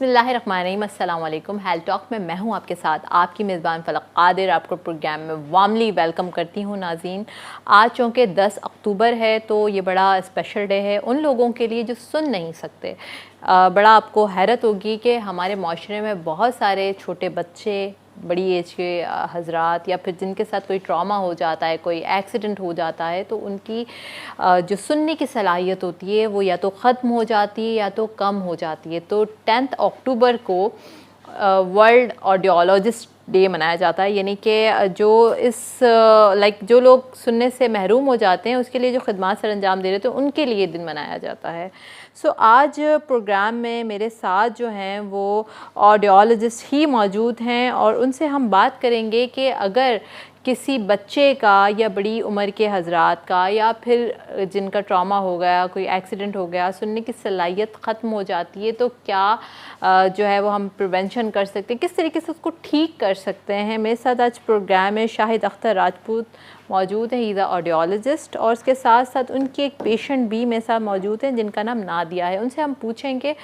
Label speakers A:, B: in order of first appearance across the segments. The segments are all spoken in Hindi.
A: बिस्मिल्लाहिर्रहमानिर्रहीम, अस्सलाम वालेकुम। हेल्थ टॉक में मैं हूं आपके साथ आपकी मेज़बान फ़लक कादिर। आपको प्रोग्राम में वार्मली वेलकम करती हूं। नाज़रीन, आज चूँकि 10 अक्टूबर है तो ये बड़ा स्पेशल डे है उन लोगों के लिए जो सुन नहीं सकते। बड़ा आपको हैरत होगी कि हमारे माशरे में बहुत सारे छोटे बच्चे, बड़ी एज के हज़रात या फिर जिनके साथ कोई ट्रॉमा हो जाता है, कोई एक्सीडेंट हो जाता है तो उनकी जो सुनने की सलाहियत होती है वो या तो ख़त्म हो जाती है या तो कम हो जाती है। तो 10 अक्टूबर को वर्ल्ड ऑडियोलॉजिस्ट डे मनाया जाता है, यानी कि जो इस जो लोग सुनने से महरूम हो जाते हैं उसके लिए जो खिदमत सर अंजाम दे रहे थे उनके लिए दिन मनाया जाता है। सो आज प्रोग्राम में मेरे साथ जो हैं वो ऑडियोलॉजिस्ट ही मौजूद हैं और उनसे हम बात करेंगे कि अगर किसी बच्चे का या बड़ी उम्र के हज़रात का या फिर जिनका ट्रॉमा हो गया, कोई एक्सीडेंट हो गया, सुनने की सलाहियत ख़त्म हो जाती है तो क्या जो है वो हम प्रिवेंशन कर सकते हैं, किस तरीके से उसको ठीक कर सकते हैं। मेरे साथ आज प्रोग्राम में शाहिद अख्तर राजपूत मौजूद है, ही इज़ अ ऑडियोलॉजिस्ट, और उसके साथ साथ उनकी एक पेशेंट भी मेरे साथ मौजूद हैं जिनका नाम नादिया है। उनसे हम पूछेंगे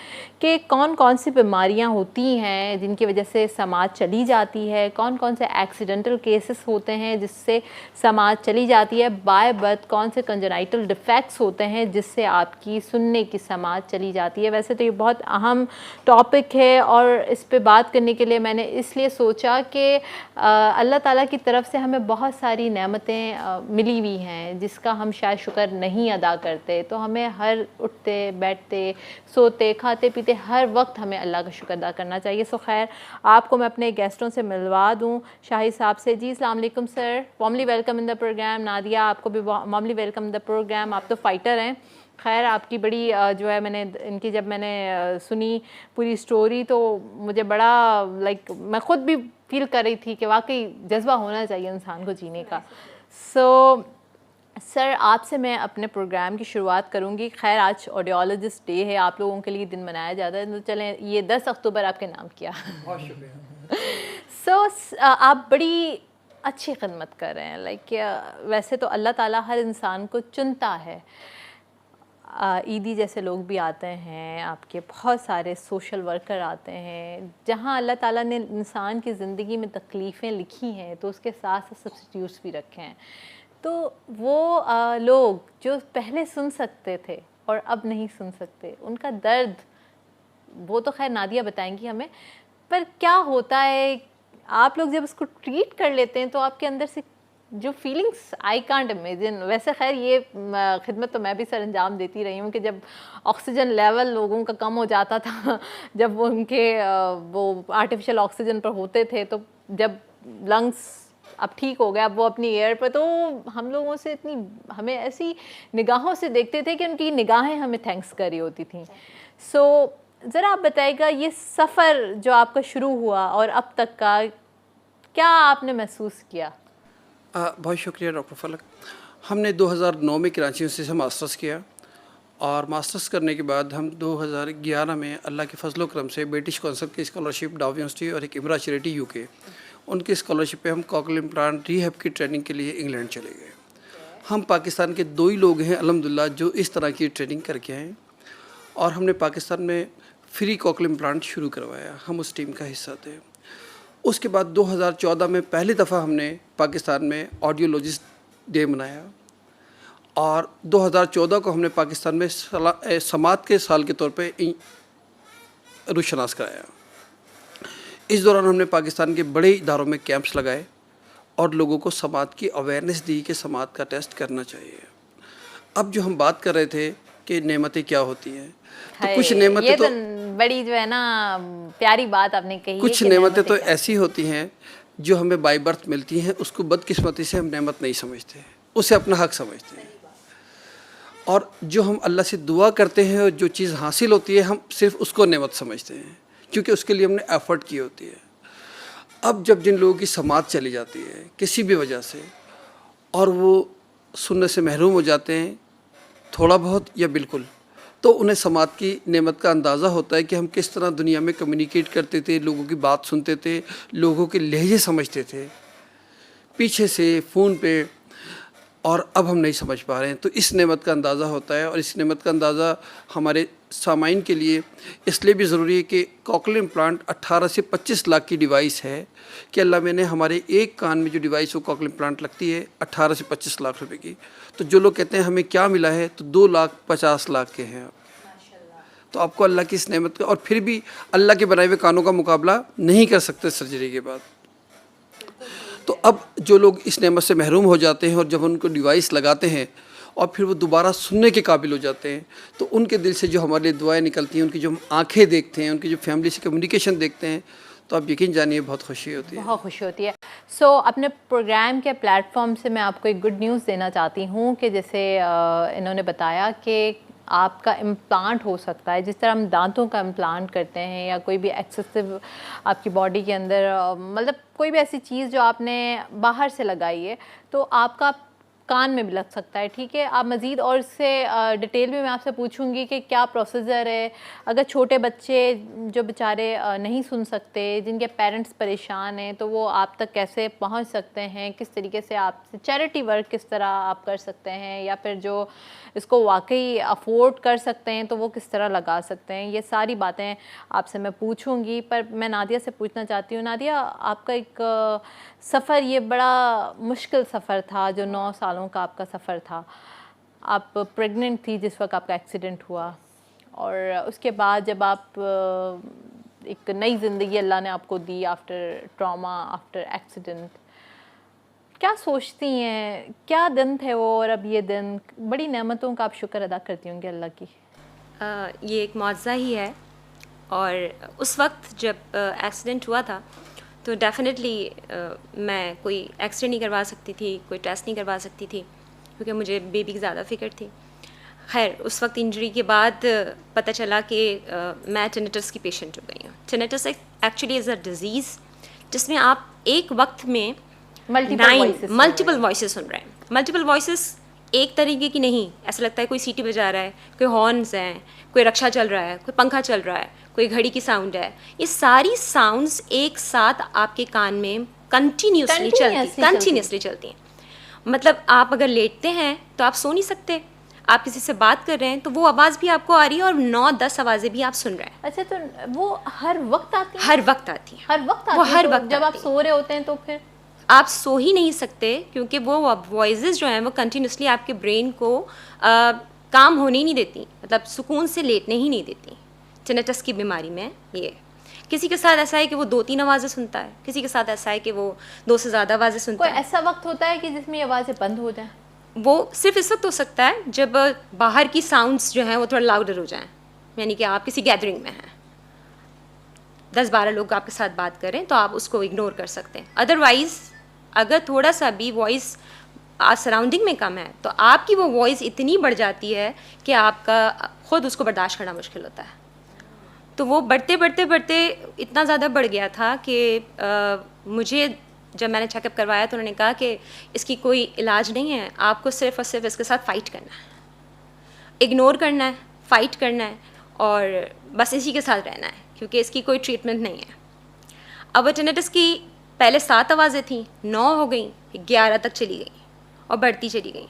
A: कि कौन कौन सी बीमारियां होती हैं जिनकी वजह से समाज चली जाती है, कौन कौन से एक्सीडेंटल केसेस होते हैं जिससे समाज चली जाती है, बाय बर्थ कौन से कंजेनाइटल डिफेक्ट्स होते हैं जिससे आपकी सुनने की समाज चली जाती है। वैसे तो ये बहुत अहम टॉपिक है और इस पे बात करने के लिए मैंने इसलिए सोचा कि अल्लाह ताला की तरफ से हमें बहुत सारी नेमतें मिली हुई हैं जिसका हम शायद शुक्र नहीं अदा करते। तो हमें हर उठते बैठते सोते खाते पीते हर वक्त हमें अल्लाह का शुक्र अदा करना चाहिए। सो खैर, आपको मैं अपने गेस्टों से मिलवा दूँ शाहिद साहब से। जी अस्सलाम वालेकुम sir, warmly welcome in the programme. Nadia, आपको भी warmly welcome in the programme. आप तो फाइटर हैं। खैर, आपकी बड़ी जो है मैंने इनकी जब मैंने सुनी पूरी स्टोरी तो मुझे बड़ा मैं ख़ुद भी फील कर रही थी कि वाकई जज्बा होना चाहिए इंसान को जीने का। सो सर, आपसे मैं अपने प्रोग्राम की शुरुआत करूंगी। खैर, आज ऑडियोलॉजिस्ट डे है, आप लोगों के लिए दिन मनाया जाता है तो चलें ये 10 अक्टूबर आपके नाम किया।
B: बहुत शुक्रिया।
A: सो आप बड़ी अच्छी खिदमत कर रहे हैं। वैसे तो अल्लाह ताला हर इंसान को चुनता है। ईदी जैसे लोग भी आते हैं, आपके बहुत सारे सोशल वर्कर आते हैं। जहाँ अल्लाह ताला ने इंसान की ज़िंदगी में तकलीफ़ें लिखी हैं तो उसके साथ साथ सब्स्टिट्यूट्स भी रखे हैं। तो वो लोग जो पहले सुन सकते थे और अब नहीं सुन सकते, उनका दर्द वो तो खैर नादिया बताएंगी हमें, पर क्या होता है आप लोग जब उसको ट्रीट कर लेते हैं तो आपके अंदर से जो फीलिंग्स आई कांट इमेजिन। वैसे खैर ये खिदमत तो मैं भी सर अंजाम देती रही हूँ कि जब ऑक्सीजन लेवल लोगों का कम हो जाता था, जब वो उनके वो आर्टिफिशियल ऑक्सीजन पर होते थे, तो जब लंग्स अब ठीक हो गया, अब वो अपनी एयर पर, तो हम लोगों से इतनी हमें ऐसी निगाहों से देखते थे कि उनकी निगाहें हमें थैंक्स कर रही होती थी। सो ज़रा आप बताइएगा ये सफ़र जो आपका शुरू हुआ और अब तक का क्या आपने महसूस किया?
B: बहुत शुक्रिया डॉक्टर फलक। हमने 2009 में कराची से मास्टर्स किया और मास्टर्स करने के बाद हम 2011 में अल्लाह के फजल करम से ब्रिटिश काउंसिल की स्कॉलरशिप डाव यूनिवर्सिटी और एक इमरा चैरिटी यूके, उनकी स्कॉलरशिप पे हम कॉकलियर इम्प्लांट रिहैब की ट्रेनिंग के लिए इंग्लैंड चले गए। हम पाकिस्तान के 2 ही लोग हैं अल्हम्दुलिल्लाह जो इस तरह की ट्रेनिंग करके आए और हमने पाकिस्तान में फ्री कॉकलियर इम्प्लांट शुरू करवाया। हम उस टीम का हिस्सा थे। उसके बाद 2014 में पहली दफ़ा हमने पाकिस्तान में ऑडियोलॉजिस्ट डे मनाया और 2014 को हमने पाकिस्तान में समात के साल के तौर पे रुशनास कराया। इस दौरान हमने पाकिस्तान के बड़े इदारों में कैंप्स लगाए और लोगों को समात की अवेयरनेस दी कि समात का टेस्ट करना चाहिए। अब जो हम बात कर रहे थे कि नेमतें क्या होती हैं, तो कुछ नेमतें तो
A: बड़ी जो है ना प्यारी बात आपने कही।
B: कुछ नेमतें तो ऐसी होती हैं जो हमें बाय बर्थ मिलती हैं, उसको बदकिस्मती से हम नेमत नहीं समझते, उसे अपना हक समझते हैं। और जो हम अल्लाह से दुआ करते हैं और जो चीज़ हासिल होती है हम सिर्फ उसको नेमत समझते हैं क्योंकि उसके लिए हमने एफ़र्ट की होती है। अब जब जिन लोगों की समात चली जाती है किसी भी वजह से और वो सुनने से महरूम हो जाते हैं थोड़ा बहुत या बिल्कुल, तो उन्हें समात की नेमत का अंदाज़ा होता है कि हम किस तरह दुनिया में कम्युनिकेट करते थे, लोगों की बात सुनते थे, लोगों के लहजे समझते थे, पीछे से फ़ोन पे और अब हम नहीं समझ पा रहे हैं। तो इस नेमत का अंदाज़ा होता है, और इस नेमत का अंदाज़ा हमारे सामाइन के लिए इसलिए भी ज़रूरी है कि कॉकलियर इम्प्लांट 18 से 25 लाख की डिवाइस है कि अल्लाह मैंने हमारे एक कान में जो डिवाइस वो कॉकलियर इम्प्लांट लगती है 18 से 25 लाख रुपए की। तो जो लोग कहते हैं हमें क्या मिला है, तो 2,50,00,000 के हैं। तो आपको अल्लाह की इस नेमत का, और फिर भी अल्लाह के बनाए हुए कानों का मुकाबला नहीं कर सकते सर्जरी के बाद। तो अब जो लोग इस नेमत से महरूम हो जाते हैं और जब उनको डिवाइस लगाते हैं और फिर वो दोबारा सुनने के काबिल हो जाते हैं, तो उनके दिल से जो हमारे लिए दुआएं निकलती हैं, उनकी जो हम आँखें देखते हैं, उनकी जो फैमिली से कम्युनिकेशन देखते हैं, तो आप यकीन जानिए बहुत खुशी होती है।
A: बहुत खुशी होती है। सो अपने प्रोग्राम के प्लेटफॉर्म से मैं आपको एक गुड न्यूज़ देना चाहती हूँ कि जैसे इन्होंने बताया कि आपका इम्प्लांट हो सकता है, जिस तरह हम दांतों का इम्प्लांट करते हैं या कोई भी एक्सेसिव आपकी बॉडी के अंदर मतलब कोई भी ऐसी चीज़ जो आपने बाहर से लगाई है, तो आपका कान में भी लग सकता है। ठीक है, आप मज़ीद और इससे डिटेल में मैं आपसे पूछूंगी कि क्या प्रोसीजर है, अगर छोटे बच्चे जो बेचारे नहीं सुन सकते, जिनके पेरेंट्स परेशान हैं, तो वो आप तक कैसे पहुंच सकते हैं, किस तरीके से आप चैरिटी वर्क किस तरह आप कर सकते हैं, या फिर जो इसको वाकई अफोर्ड कर सकते हैं तो वो किस तरह लगा सकते हैं, ये सारी बातें आपसे मैं पूछूंगी। पर मैं नादिया से पूछना चाहती हूँ, नादिया आपका एक सफ़र, ये बड़ा मुश्किल सफ़र था जो 9 सालों का आपका सफ़र था। आप प्रेग्नेंट थी जिस वक्त आपका एक्सीडेंट हुआ, और उसके बाद जब आप एक नई ज़िंदगी अल्लाह ने आपको दी आफ्टर ट्रॉमा, आफ्टर एक्सीडेंट, क्या सोचती हैं, क्या दिन थे वो और अब ये दिन? बड़ी नेमतों का आप शुक्र अदा करती होंगी अल्लाह की।
C: ये एक मौज़ा ही है। और उस वक्त जब एक्सीडेंट हुआ था तो डेफिनेटली मैं कोई एक्सरे नहीं करवा सकती थी, कोई टेस्ट नहीं करवा सकती थी, क्योंकि मुझे बेबी की ज़्यादा फ़िक्र थी। खैर उस वक्त इंजरी के बाद पता चला कि मैं टिनेटस की पेशेंट हो गई हूँ। टिनेटस एक्चुअली इज़ अ डिज़ीज़ जिसमें आप एक वक्त में मल्टीपल वॉइसेस सुन रहे हैं। मल्टीपल वॉइसेस एक तरीके की नहीं, ऐसा लगता है कोई सीटी बजा रहा है, कोई हॉर्न्स हैं, कोई रक्षा चल रहा है, कोई पंखा चल रहा है, कोई घड़ी की साउंड है। ये सारी साउंड्स एक साथ आपके कान में कंटिन्यूसली चलती हैं। मतलब आप अगर लेटते हैं तो आप सो नहीं सकते, आप किसी से बात कर रहे हैं तो वो आवाज़ भी आपको आ रही है और 9-10 आवाज़ें भी आप सुन रहे हैं।
A: अच्छा, तो वो हर वक्त आती हैं?
C: हर वक्त आती हैं।
A: हर वक्त आती
C: वो
A: हैं?
C: हर
A: तो
C: वक्त
A: जब आप
C: आती हैं।
A: सो रहे होते हैं तो फिर
C: आप सो ही नहीं सकते, क्योंकि वो वॉइसेस जो हैं वो कंटिन्यूसली आपके ब्रेन को काम होने ही नहीं देती, मतलब सुकून से लेटने ही नहीं देती। टिनेटस की बीमारी में ये किसी के साथ ऐसा है कि वो 2-3 आवाज़ें सुनता है, किसी के साथ ऐसा है कि वो 2 से ज़्यादा आवाज़ें सुनता
A: कोई
C: है।
A: ऐसा वक्त होता है कि जिसमें ये आवाज़ें बंद हो जाएं?
C: वो सिर्फ इस वक्त हो सकता है जब बाहर की साउंड्स जो हैं वो थोड़ा लाउडर हो जाएं, यानी कि आप किसी गैदरिंग में हैं, 10-12 लोग आपके साथ बात करें तो आप उसको इग्नोर कर सकते हैं। अदरवाइज़ अगर थोड़ा सा भी वॉइस सराउंडिंग में कम है तो आपकी वो वॉइस इतनी बढ़ जाती है कि आपका ख़ुद उसको बर्दाश्त करना मुश्किल होता है। तो वो बढ़ते इतना ज़्यादा बढ़ गया था कि मुझे जब मैंने चेकअप करवाया तो उन्होंने कहा कि इसकी कोई इलाज नहीं है, आपको सिर्फ़ और सिर्फ इसके साथ फ़ाइट करना है, इग्नोर करना है, फ़ाइट करना है और बस इसी के साथ रहना है, क्योंकि इसकी कोई ट्रीटमेंट नहीं है। अब टिनेटस की पहले 7 आवाज़ें थीं, 9 हो गई, 11 तक चली गई और बढ़ती चली गई।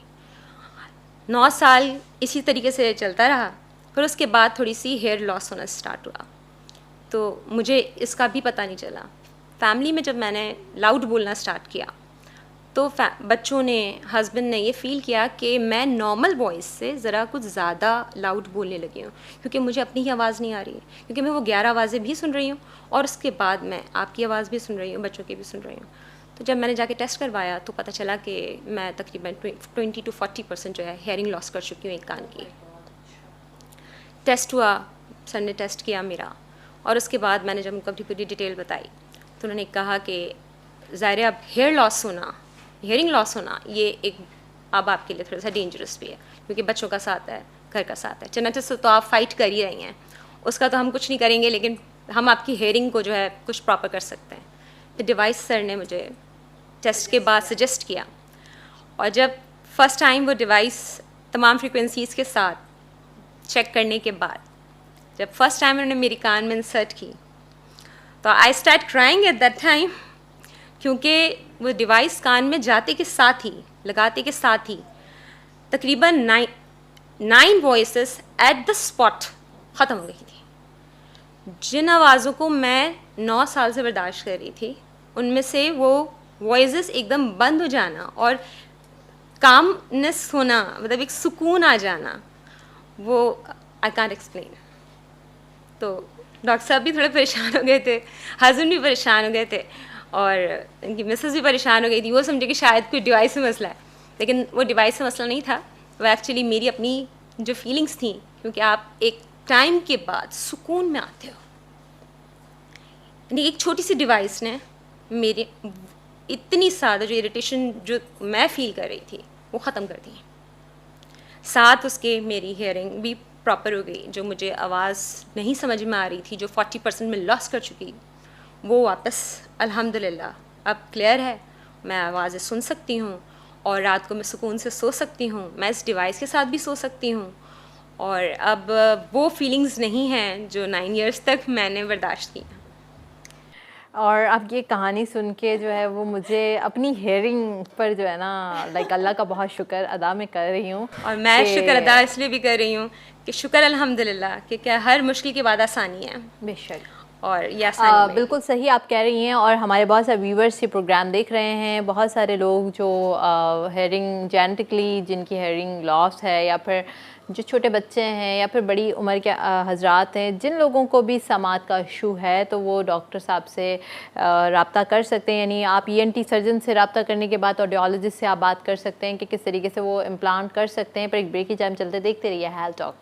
C: 9 साल इसी तरीके से चलता रहा। फिर उसके बाद थोड़ी सी हेयर लॉस होना स्टार्ट हुआ, तो मुझे इसका भी पता नहीं चला। फैमिली में जब मैंने लाउड बोलना स्टार्ट किया तो बच्चों ने, हस्बैंड ने ये फ़ील किया कि मैं नॉर्मल वॉइस से ज़रा कुछ ज़्यादा लाउड बोलने लगी हूँ, क्योंकि मुझे अपनी ही आवाज़ नहीं आ रही है, क्योंकि मैं वो 11 आवाज़ें भी सुन रही हूँ और उसके बाद मैं आपकी आवाज़ भी सुन रही हूँ, बच्चों की भी सुन रही हूँ। तो जब मैंने जाके टेस्ट करवाया तो पता चला कि मैं तकरीबन 20 to 40% जो है हेयरिंग लॉस कर चुकी हूँ एक कान की। टेस्ट हुआ, सर ने टेस्ट किया मेरा, और उसके बाद मैंने जब उनको अपनी पूरी डिटेल बताई तो उन्होंने कहा कि ज़ाहिर अब हेयरिंग लॉस होना ये एक अब आपके लिए थोड़ा सा डेंजरस भी है, क्योंकि बच्चों का साथ है, घर का साथ है। टिनेटस तो आप फाइट कर ही रही हैं, उसका तो हम कुछ नहीं करेंगे, लेकिन हम आपकी हेयरिंग को जो है कुछ प्रॉपर कर सकते हैं। तो डिवाइस सर ने मुझे टेस्ट के बाद सजेस्ट किया, और जब फर्स्ट टाइम वो डिवाइस तमाम फ्रीक्वेंसीज़ के साथ चेक करने के बाद जब फर्स्ट टाइम उन्होंने मेरी कान में इंसर्ट की तो I start crying at that time, क्योंकि वो डिवाइस कान में जाते के साथ ही लगाते के साथ ही तकरीबन 9 वॉइसेस एट द स्पॉट ख़त्म हो गई थी। जिन आवाज़ों को मैं 9 साल से बर्दाश्त कर रही थी, उनमें से वो वॉइसेस एकदम बंद हो जाना और कामनेस होना, मतलब एक सुकून आ जाना, वो आई कांट एक्सप्लेन। तो डॉक्टर साहब भी थोड़े परेशान हो गए थे, हस्बैंड भी परेशान हो गए थे और इनकी मिसेस भी परेशान हो गई थी। वो समझे कि शायद कोई डिवाइस से मसला है, लेकिन वो डिवाइस से मसला नहीं था, वो एक्चुअली मेरी अपनी जो फीलिंग्स थी, क्योंकि आप एक टाइम के बाद सुकून में आते हो। यानी एक छोटी सी डिवाइस ने मेरी इतनी ज़्यादा जो इरिटेशन जो मैं फ़ील कर रही थी वो ख़त्म कर दी। साथ उसके मेरी हेयरिंग भी प्रॉपर हो गई। जो मुझे आवाज़ नहीं समझ में आ रही थी, जो 40% में लॉस कर चुकी, वो वापस अल्हम्दुलिल्लाह अब क्लियर है। मैं आवाज़ें सुन सकती हूँ और रात को मैं सुकून से सो सकती हूँ। मैं इस डिवाइस के साथ भी सो सकती हूँ और अब वो फीलिंग्स नहीं हैं जो 9 इयर्स तक मैंने बर्दाश्त की।
A: और अब ये कहानी सुन के जो है वो मुझे अपनी हेयरिंग पर जो है ना लाइक अल्लाह का बहुत शुक्र अदा मैं कर रही हूँ।
C: और मैं शुक्र अदा इसलिए भी कर रही हूँ कि शुक्र अल्हम्दुलिल्लाह कि क्या हर मुश्किल के बाद आसानी है।
A: बेशक।
C: और ये आसानी
A: बिल्कुल सही आप कह रही हैं। और हमारे बहुत सारे व्यूवर्स ये प्रोग्राम देख रहे हैं, बहुत सारे लोग जो हेयरिंग जेनेटिकली जिनकी हेयरिंग लॉस है, या फिर जो छोटे बच्चे हैं, या फिर बड़ी उम्र के हजरात हैं, जिन लोगों को भी समात का इशू है, तो वो डॉक्टर साहब से रब्ता कर सकते हैं। यानी आप ENT सर्जन से रब्ता करने के बाद ऑडियोलॉजिस्ट से आप बात कर सकते हैं कि किस तरीके से वो इम्प्लांट कर सकते हैं। पर एक ब्रेक की टाइम चलते देखते रहिए health talk.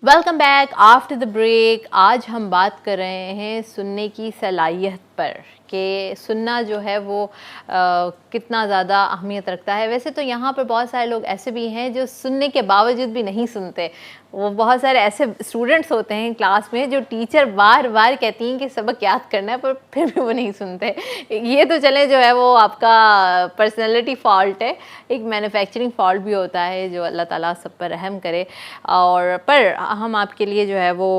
A: Welcome back after the break. आज हम बात कर रहे हैं सुनने की सलाहियत पर कि सुनना जो है वो कितना ज़्यादा अहमियत रखता है। वैसे तो यहाँ पर बहुत सारे लोग ऐसे भी हैं जो सुनने के बावजूद भी नहीं सुनते। वो बहुत सारे ऐसे स्टूडेंट्स होते हैं क्लास में जो टीचर बार बार कहती हैं कि सबक याद करना है, पर फिर भी वो नहीं सुनते। ये तो चले जो है वो आपका पर्सनैलिटी फ़ॉल्ट है, एक मैन्युफैक्चरिंग फ़ॉल्ट भी होता है, जो अल्लाह ताला सब पर रहम करे। और पर हम आपके लिए जो है वो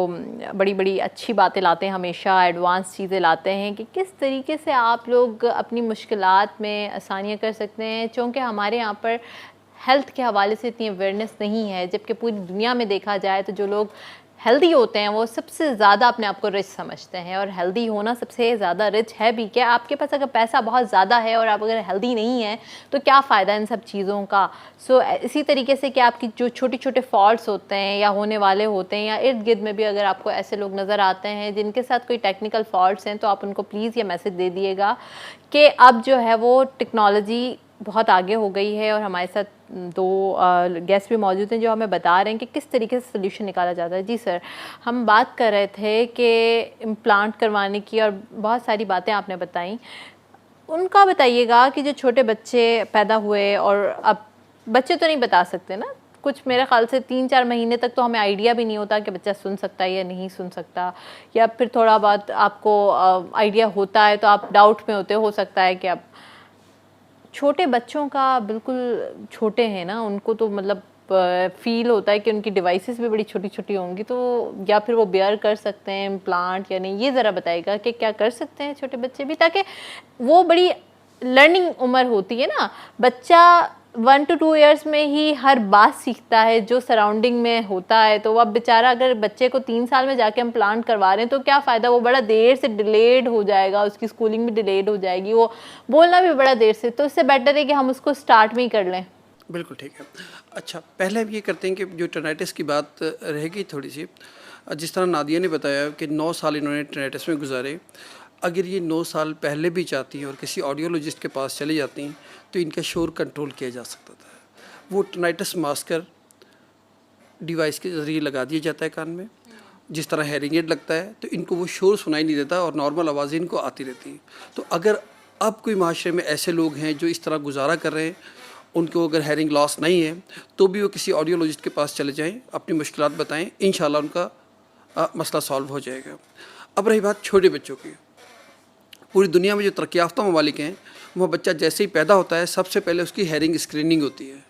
A: बड़ी बड़ी अच्छी बातें लाते हैं, हमेशा एडवांस चीज़ें लाते हैं कि किस तरीके से आप लोग अपनी मुश्किलात में आसानियाँ कर सकते हैं। चूँकि हमारे यहाँ पर हेल्थ के हवाले से इतनी अवेयरनेस नहीं है, जबकि पूरी दुनिया में देखा जाए तो जो लोग हेल्दी होते हैं वो सबसे ज़्यादा अपने आप को रिच समझते हैं। और हेल्दी होना सबसे ज़्यादा रिच है भी। क्या आपके पास अगर पैसा बहुत ज़्यादा है और आप अगर हेल्दी नहीं हैं तो क्या फ़ायदा इन सब चीज़ों का। सो इसी तरीके से कि आपकी जो छोटे छोटे फॉल्ट्स होते हैं या होने वाले होते हैं, या इर्द गिर्द में भी अगर आपको ऐसे लोग नज़र आते हैं जिनके साथ कोई टेक्निकल फॉल्ट्स हैं, तो आप उनको प्लीज़ ये मैसेज दे दिएगा कि अब जो है वो टेक्नोलॉजी बहुत आगे हो गई है। और हमारे साथ 2 गेस्ट भी मौजूद हैं जो हमें बता रहे हैं कि किस तरीके से सोल्यूशन निकाला जाता है। जी सर, हम बात कर रहे थे कि इम्प्लांट करवाने की और बहुत सारी बातें आपने बताई। उनका बताइएगा कि जो छोटे बच्चे पैदा हुए, और अब बच्चे तो नहीं बता सकते ना, कुछ मेरे ख्याल से 3-4 महीने तक तो हमें आइडिया भी नहीं होता कि बच्चा सुन सकता है या नहीं सुन सकता, या फिर थोड़ा बहुत आपको आइडिया होता है तो आप डाउट में होते हो सकता है कि अब छोटे बच्चों का बिल्कुल छोटे हैं ना, उनको तो मतलब फील होता है कि उनकी डिवाइसेस भी बड़ी छोटी छोटी होंगी, तो या फिर वो बेयर कर सकते हैं इम्प्लांट या नहीं। ये ज़रा बताइएगा कि क्या कर सकते हैं छोटे बच्चे भी, ताकि वो बड़ी लर्निंग उम्र होती है ना, बच्चा 1 to 2 ईयर्स में ही हर बात सीखता है जो सराउंडिंग में होता है। तो अब बेचारा अगर बच्चे को 3 साल में जाके हम प्लांट करवा रहे हैं तो क्या फ़ायदा, वो बड़ा देर से डिलेड हो जाएगा, उसकी स्कूलिंग भी डिलेड हो जाएगी, वो बोलना भी बड़ा देर से। तो इससे बेटर है कि हम उसको स्टार्ट में ही कर लें।
B: बिल्कुल ठीक है। अच्छा, पहले हम ये करते हैं कि जो टेनाइटिस की बात रहेगी थोड़ी सी, जिस तरह नादिया ने बताया कि 9 साल इन्होंने टेनाइटिस में गुजारे, अगर ये 9 साल पहले भी चाहती हैं और किसी ऑडियोलॉजिस्ट के पास चली जाती हैं तो इनका शोर कंट्रोल किया जा सकता था। वो टेनाइटिस मास्कर डिवाइस के ज़रिए लगा दिया जाता है कान में, जिस तरह हेयरिंग एड लगता है, तो इनको वो शोर सुनाई नहीं देता और नॉर्मल आवाज़ें इनको आती रहती हैं। तो अगर अब कोई माशरे में ऐसे लोग हैं जो इस तरह गुजारा कर रहे हैं, उनको अगर हेयरिंग लॉस नहीं है तो भी वो किसी ऑडियोलॉजिस्ट के पास चले जाएँ, अपनी मुश्किलात बताएँ, इंशाल्लाह उनका मसला सॉल्व हो जाएगा। अब रही बात छोटे बच्चों की, पूरी दुनिया में जो तरक्की याफ्ता ममालिक हैं, वह बच्चा जैसे ही पैदा होता है सबसे पहले उसकी हेयरिंग स्क्रीनिंग होती है।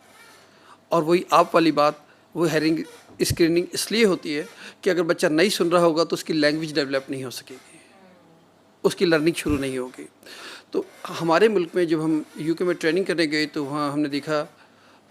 B: और वही आप वाली बात, वो हेयरिंग स्क्रीनिंग इसलिए होती है कि अगर बच्चा नहीं सुन रहा होगा तो उसकी लैंग्वेज डेवलप नहीं हो सकेगी, उसकी लर्निंग शुरू नहीं होगी। तो हमारे मुल्क में जब हम यूके में ट्रेनिंग करने गए तो वहाँ हमने देखा,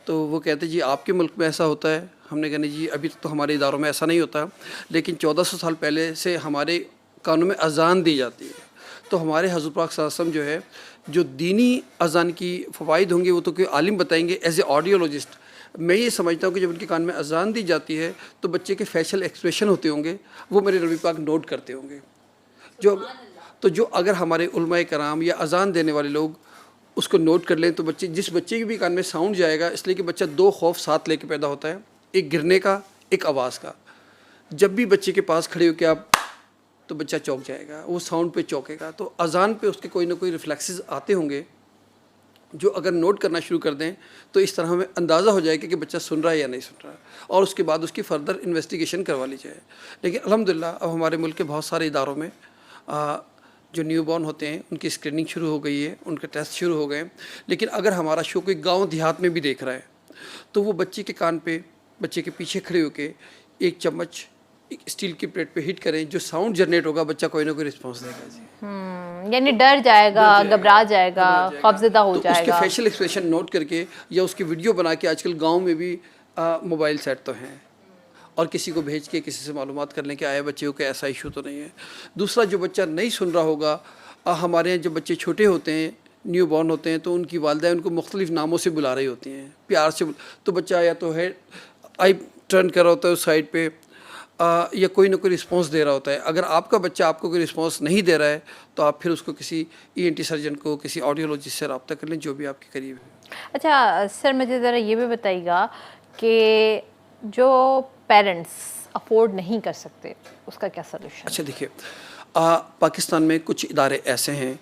B: तो वो कहते जी आपके मुल्क में ऐसा होता है। हमने कहा नहीं जी, अभी तो हमारे इदारों में ऐसा नहीं होता, लेकिन 1400 साल पहले से हमारे कानून में अजान दी जाती है। तो हमारे हज़रत पाक सल्लल्लाहु अलैहि वसल्लम जो है, जो दीनी अजान की फ़वाइद होंगे वो तो कोई आलिम बताएंगे। एज ए ऑडियोलॉजिस्ट मैं ये समझता हूँ कि जब उनके कान में अजान दी जाती है तो बच्चे के फेशियल एक्सप्रेशन होते होंगे, वो मेरे नबी पाक नोट करते होंगे। जो अगर हमारे उलमाए कराम या अजान देने वाले लोग उसको नोट कर लें तो जिस बच्चे के भी कान में साउंड जाएगा, इसलिए कि बच्चा 2 खौफ साथ लेके पैदा होता है, एक गिरने का, एक आवाज़ का। जब भी बच्चे के पास खड़े हो के आप, तो बच्चा चौंक जाएगा, वो साउंड पे चौंकेगा। तो अजान पे उसके कोई ना कोई रिफ्लेक्सेस आते होंगे जो अगर नोट करना शुरू कर दें तो इस तरह हमें अंदाज़ा हो जाएगा कि बच्चा सुन रहा है या नहीं सुन रहा है, और उसके बाद उसकी फ़र्दर इन्वेस्टिगेशन करवा ली जाए। लेकिन अल्हम्दुलिल्लाह अब हमारे मुल्क के बहुत सारे इदारों में जो न्यू बॉर्न होते हैं उनकी स्क्रीनिंग शुरू हो गई है, उनके टेस्ट शुरू हो गए। लेकिन अगर हमारा शो कोई गाँव देहात में भी देख रहा है तो वो बच्चे के कान पे, बच्चे के पीछे खड़े होकर एक चम्मच एक स्टील की प्लेट पे हिट करें, जो साउंड जनरेट होगा बच्चा कोई ना कोई रिस्पॉन्स देगा जी।
A: यानी डर जाएगा, घबरा जाएगा, खौफज़दा हो
B: तो
A: जाएगा।
B: उसके फेशियल एक्सप्रेशन नोट करके या उसकी वीडियो बना के, आजकल गांव में भी मोबाइल सेट तो हैं, और किसी को भेज के किसी से मालूमात कर लें कि आए बच्चे को ऐसा इशू तो नहीं है। दूसरा, जो बच्चा नहीं सुन रहा होगा, हमारे यहाँ जब बच्चे छोटे होते हैं, न्यू बॉर्न होते हैं, तो उनकी वालिदा उनको मुख्तलिफ नामों से बुला रही होती हैं, प्यार से। तो बच्चा या तो है आई टर्न कर रहा होता है उस साइड पे, या कोई ना कोई रिस्पांस दे रहा होता है। अगर आपका बच्चा आपको कोई रिस्पांस नहीं दे रहा है तो आप फिर उसको किसी ENT सर्जन को, किसी ऑडियोलॉजिस्ट से रब्ता कर लें, जो भी आपके करीब है।
A: अच्छा सर, मुझे ज़रा ये भी बताइएगा कि जो पेरेंट्स अफोर्ड नहीं कर सकते उसका क्या सलूशन?
B: अच्छा देखिए, पाकिस्तान में कुछ इदारे ऐसे हैं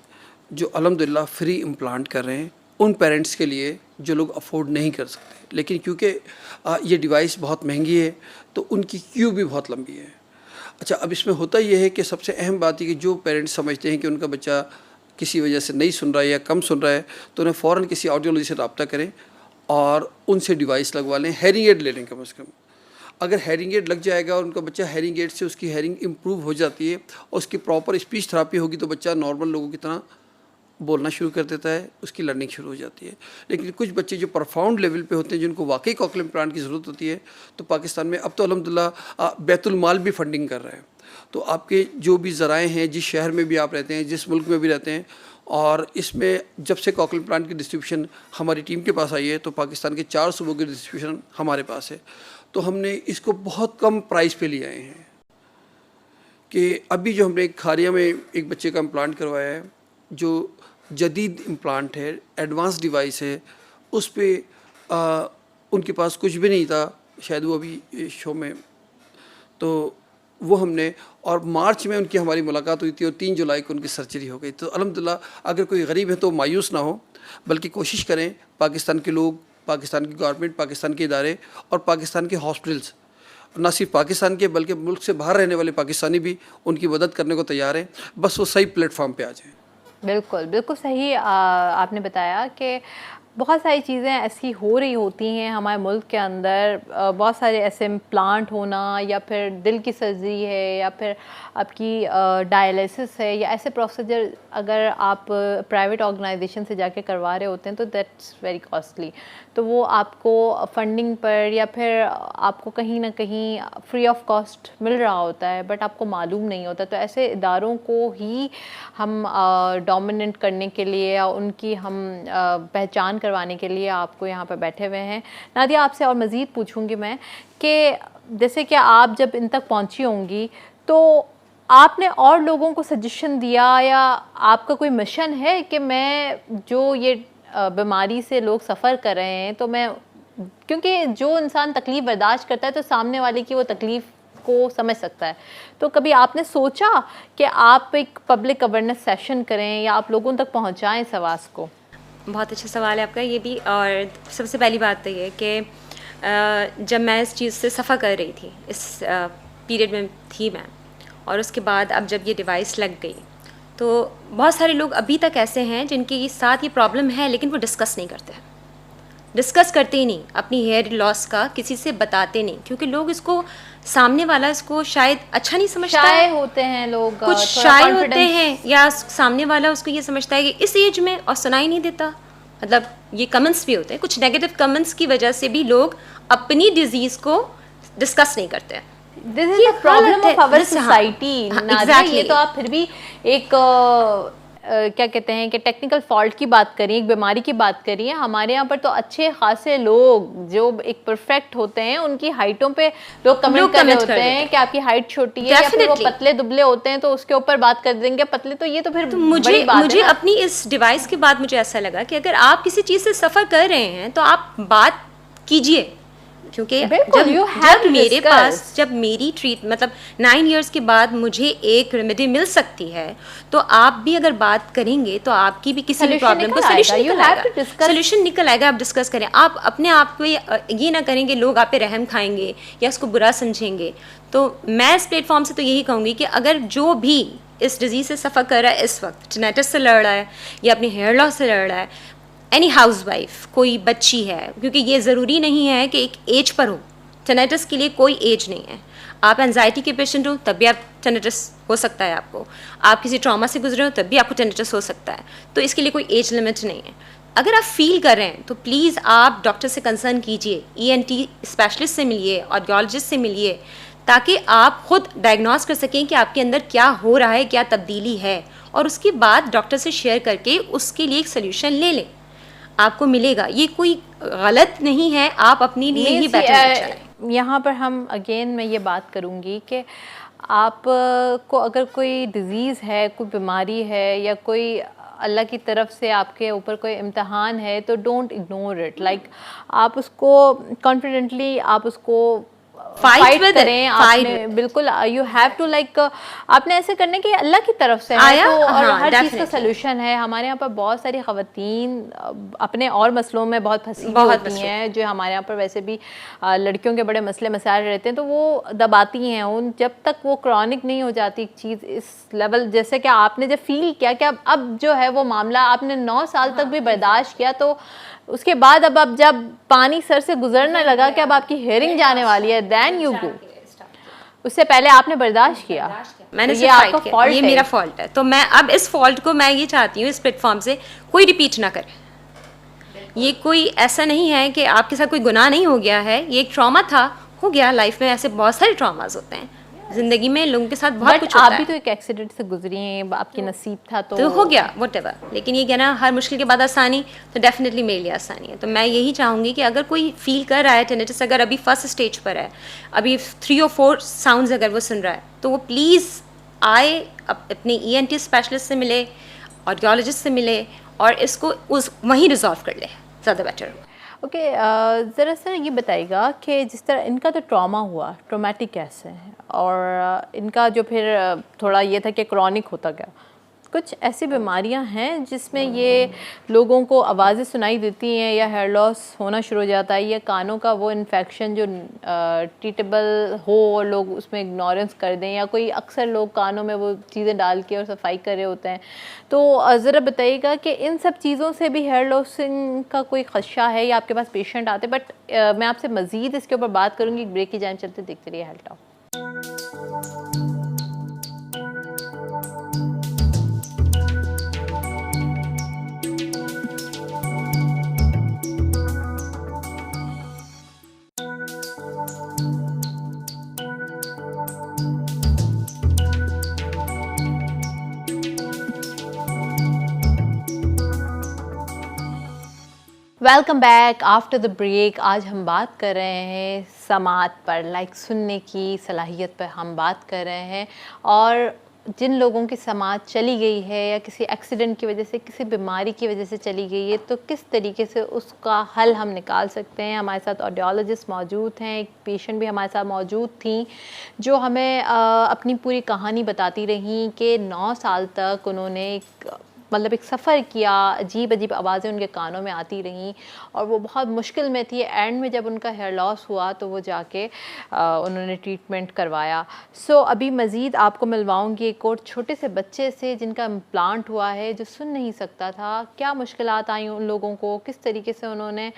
B: जो अल्हम्दुलिल्लाह फ्री इम्प्लांट कर रहे हैं उन पेरेंट्स के लिए जो लोग अफोर्ड नहीं कर सकते। लेकिन क्योंकि ये डिवाइस बहुत महंगी है तो उनकी क्यू भी बहुत लंबी है। अच्छा, अब इसमें होता यह है कि सबसे अहम बात है कि जो पेरेंट्स समझते हैं कि उनका बच्चा किसी वजह से नहीं सुन रहा है या कम सुन रहा है, तो उन्हें फ़ौरन किसी ऑडियोलॉजिस्ट से रब्ता करें और उनसे डिवाइस लगवा लें, हेयरिंग एड ले लें कम से कम। अगर हेयरिंग एड लग जाएगा और उनका बच्चा हेयरिंग एड से उसकी हेयरिंग इम्प्रूव हो जाती है और उसकी प्रॉपर स्पीच थेरेपी होगी, तो बच्चा नॉर्मल लोगों की तरह बोलना शुरू कर देता है, उसकी लर्निंग शुरू हो जाती है। लेकिन कुछ बच्चे जो प्रोफाउंड लेवल पे होते हैं, जिनको वाकई कॉकलियर इम्प्लांट की ज़रूरत होती है, तो पाकिस्तान में अब तो अल्हम्दुलिल्लाह बैतुल माल भी फंडिंग कर रहा है। तो आपके जो भी ज़राए हैं, जिस शहर में भी आप रहते हैं, जिस मुल्क में भी रहते हैं, और इसमें जब से कॉकलियर इम्प्लांट की डिस्ट्रीब्यूशन हमारी टीम के पास आई है तो पाकिस्तान के 4 सूबों की डिस्ट्रीब्यूशन हमारे पास है। तो हमने इसको बहुत कम प्राइस पे ले आए हैं कि अभी जो हमने खारिया में एक बच्चे का इम्प्लांट करवाया है, जो जदीद इम्प्लांट है, एडवांस डिवाइस है, उस पर उनके पास कुछ भी नहीं था, शायद वो अभी शो में, तो वो हमने, और मार्च में उनकी हमारी मुलाकात हुई थी और 3 जुलाई को उनकी सर्जरी हो गई। तो अल्हम्दुलिल्लाह, अगर कोई गरीब है तो मायूस ना हो, बल्कि कोशिश करें, पाकिस्तान के लोग, पाकिस्तान की गवर्नमेंट, पाकिस्तान के इदारे और पाकिस्तान के हॉस्पिटल्स, ना सिर्फ पाकिस्तान के बल्कि मुल्क से बाहर रहने वाले पाकिस्तानी भी उनकी मदद करने को तैयार हैं, बस वो सही प्लेटफॉर्म पे आ जाएं।
A: बिल्कुल बिल्कुल सही आपने बताया कि बहुत सारी चीज़ें ऐसी हो रही होती हैं हमारे मुल्क के अंदर, बहुत सारे ऐसे इम्प्लांट होना, या फिर दिल की सर्जरी है, या फिर आपकी डायलिसिस है, या ऐसे प्रोसीजर अगर आप प्राइवेट ऑर्गेनाइजेशन से जाके करवा रहे होते हैं तो दैट्स वेरी कॉस्टली। तो वो आपको फंडिंग पर या फिर आपको कहीं ना कहीं फ्री ऑफ कॉस्ट मिल रहा होता है, बट आपको मालूम नहीं होता। तो ऐसे इदारों को ही हम डोमिनेट करने के लिए या उनकी हम पहचान करवाने के लिए आपको यहाँ पर बैठे हुए हैं। नादिया, आपसे और मज़ीद पूछूंगी मैं कि जैसे कि आप जब इन तक पहुँची होंगी तो आपने और लोगों को सजेशन दिया, या आपका कोई मिशन है कि मैं जो ये बीमारी से लोग सफ़र कर रहे हैं, तो मैं, क्योंकि जो इंसान तकलीफ़ बर्दाश्त करता है तो सामने वाले की वो तकलीफ़ को समझ सकता है, तो कभी आपने सोचा कि आप एक पब्लिक अवेयरनेस सेशन करें या आप लोगों तक पहुंचाएं इस आवाज़ को?
C: बहुत अच्छा सवाल है आपका ये भी। और सबसे पहली बात तो ये कि जब मैं इस चीज़ से सफ़र कर रही थी, इस पीरियड में थी मैं, और उसके बाद अब जब ये डिवाइस लग गई तो बहुत सारे लोग अभी तक ऐसे हैं जिनके साथ ये प्रॉब्लम है, लेकिन वो डिस्कस नहीं करते हैं, डिस्कस करते ही नहीं अपनी हेयर लॉस का, किसी से बताते नहीं, क्योंकि लोग इसको, सामने वाला इसको शायद अच्छा नहीं समझता
A: शाय
C: है,
A: होते हैं लोग,
C: कुछ
A: थोड़ा
C: शाय होते
A: confidence-
C: हैं, या सामने वाला उसको ये समझता है कि इस एज में, और सुनाई नहीं देता। मतलब ये कमेंट्स भी होते हैं, कुछ नेगेटिव कमेंट्स की वजह से भी लोग अपनी डिजीज़ को डिस्कस नहीं करते हैं।
A: दिस इज
C: ये
A: द प्रॉब्लम
C: गलत है।
A: ऑफ आवर
C: This- हाँ,
A: सोसाइटी।
C: हाँ,
A: ये
C: exactly।
A: तो आप फिर भी एक क्या कहते हैं कि टेक्निकल फॉल्ट की बात करिए, एक बीमारी की बात करिए। हमारे यहाँ पर तो अच्छे खासे लोग जो एक परफेक्ट होते हैं, उनकी हाइटों पे लोग कमेंट कर रहे होते हैं कि आपकी हाइट छोटी है, या फिर वो
C: Definitely।
A: पतले दुबले होते हैं तो उसके ऊपर बात कर देंगे पतले, तो ये तो फिर
C: तो
A: बड़ी
C: मुझे
A: बात
C: मुझे
A: है ना।
C: अपनी इस डिवाइस के बाद मुझे ऐसा लगा कि अगर आप किसी चीज़ से सफ़र कर रहे हैं तो आप बात कीजिए, क्योंकि
A: बिल्कुल, you have
C: जब
A: to
C: मेरे
A: discuss।
C: पास, जब मेरी मतलब 9 इयर्स के बाद मुझे एक रेमेडी मिल सकती है, तो आप भी अगर बात करेंगे तो आपकी भी किसी भी
A: Solution
C: प्रॉब्लम को
A: निकल
C: सोल्यूशन
A: आएगा। You
C: निकल
A: have
C: आएगा,
A: to discuss।
C: सोल्यूशन निकल आएगा। आप डिस्कस करें, आप अपने आप को ये ना करेंगे लोग आप पे रहम खाएंगे या उसको बुरा समझेंगे। तो मैं इस प्लेटफॉर्म से तो यही कहूँगी कि अगर जो भी इस डिजीज़ से सफ़र कर रहा है, इस वक्त टिनेटस से लड़ रहा है या अपनी हेयर लॉस से लड़ रहा है, एनी हाउसवाइफ, कोई बच्ची है, क्योंकि ये ज़रूरी नहीं है कि एक एज पर हो, टिनेटस के लिए कोई एज नहीं है। आप एंजाइटी के पेशेंट हो तब भी आप टिनेटस हो सकता है आपको, आप किसी ट्रॉमा से गुजरे हो तब भी आपको टिनेटस हो सकता है, तो इसके लिए कोई एज लिमिट नहीं है। अगर आप फील कर रहे हैं तो प्लीज़ आप डॉक्टर से कंसर्न कीजिए, ENT स्पेशलिस्ट से मिलिए, ऑडियोलॉजिस्ट से मिलिए, ताकि आप खुद डायग्नोस कर सकें कि आपके अंदर क्या हो रहा है, क्या तब्दीली है, और उसके बाद डॉक्टर से शेयर करके उसके लिए एक सोल्यूशन ले लें, आपको मिलेगा। ये कोई गलत नहीं है, आप अपने लिए ही बेटर चाहें।
A: यहाँ पर हम अगेन मैं ये बात करूँगी कि आप को अगर कोई डिज़ीज़ है, कोई बीमारी है, या कोई अल्लाह की तरफ से आपके ऊपर कोई इम्तहान है, तो डोंट इग्नोर इट। लाइक आप उसको कॉन्फिडेंटली आप उसको फाइट करें, आपने बिल्कुल यू हैव टू लाइक, आपने ऐसे करने की अल्लाह की तरफ से है, तो और
C: हाँ,
A: हर चीज़ का सलूशन है। हमारे यहाँ पर बहुत सारी ख़वातीन अपने और मसलों में बहुत फंसी होती हैं, जो हमारे यहाँ पर वैसे भी लड़कियों के बड़े मसले मसाइल रहते हैं, तो वो दबाती हैं उन, जब तक वो क्रॉनिक नहीं हो जाती एक चीज़ इस लेवल, जैसे कि आपने जब फील किया कि अब जो है वो मामला आपने 9 साल तक भी बर्दाश्त किया, तो उसके बाद अब जब पानी सर से गुजरने लगा कि अब आपकी हेयरिंग जाने वाली है, देन यू गो। उससे पहले आपने बर्दाश्त किया,
C: मैंने
A: तो ये आपका फॉल्ट,
C: ये मेरा फॉल्ट है। तो मैं अब इस फॉल्ट को मैं ये चाहती हूँ इस प्लेटफॉर्म से कोई रिपीट ना करे। ये कोई ऐसा नहीं है कि आपके साथ कोई गुनाह नहीं हो गया है, ये एक ट्रॉमा था, हो गया। लाइफ में ऐसे बहुत सारे ट्रॉमास होते हैं, जिंदगी में लोगों के साथ बहुत कुछ होता है।
A: आप भी तो एक एक्सीडेंट से गुजरी हैं, आपकी नसीब था तो
C: हो गया व्हाटएवर। लेकिन ये कहना हर मुश्किल के बाद आसानी, तो डेफिनेटली मेरे लिए आसानी है। तो मैं यही चाहूँगी कि अगर कोई फील कर रहा है टिनेटस, अगर अभी फर्स्ट स्टेज पर है, अभी 3 और 4 साउंड्स अगर वो सुन रहा है, तो वो प्लीज़ आए, अपने ENT स्पेशलिस्ट से मिले, ऑडियोलॉजिस्ट से मिले, और इसको वहीं रिजॉल्व कर ले, ज़्यादा बेटर हो।
A: ओके, ज़रा सर ये बताइएगा कि जिस तरह इनका तो ट्रॉमा हुआ, ट्रोमेटिक कैसे है, और इनका जो फिर थोड़ा ये था कि क्रॉनिक होता गया, कुछ ऐसी बीमारियां हैं जिसमें ये लोगों को आवाज़ें सुनाई देती हैं, या हेयर लॉस होना शुरू हो जाता है, या कानों का वो इन्फेक्शन जो ट्रीटेबल हो और लोग उसमें इग्नोरेंस कर दें, या कोई अक्सर लोग कानों में वो चीज़ें डाल के और सफाई कर रहे होते हैं। तो ज़रा बताइएगा कि इन सब चीज़ों से भी हेयर लॉसिंग का कोई खदशा है, या आपके पास पेशेंट आते? बट मैं आपसे मज़ीद इसके ऊपर बात करूँगी, एक ब्रेक की जान चलते, देखते रहिए health talk. Welcome back after the break. आज हम बात कर रहे हैं समात पर, लाइक सुनने की सलाहियत पर हम बात कर रहे हैं, और जिन लोगों की समात चली गई है या किसी एक्सीडेंट की वजह से, किसी बीमारी की वजह से चली गई है, तो किस तरीके से उसका हल हम निकाल सकते हैं। हमारे साथ ऑडियोलॉजिस्ट मौजूद हैं, एक पेशेंट भी हमारे साथ मौजूद थी जो हमें अपनी पूरी कहानी बताती रही कि 9 साल तक उन्होंने एक मतलब एक सफ़र किया, अजीब अजीब आवाज़ें उनके कानों में आती रहीं और वो बहुत मुश्किल में थी। एंड में जब उनका हेयर लॉस हुआ तो वो जाके उन्होंने ट्रीटमेंट करवाया। सो अभी मज़ीद आपको मिलवाऊंगी एक और छोटे से बच्चे से जिनका इम्प्लांट हुआ है, जो सुन नहीं सकता था। क्या मुश्किलात आई उन लोगों को, किस तरीके से उन्होंने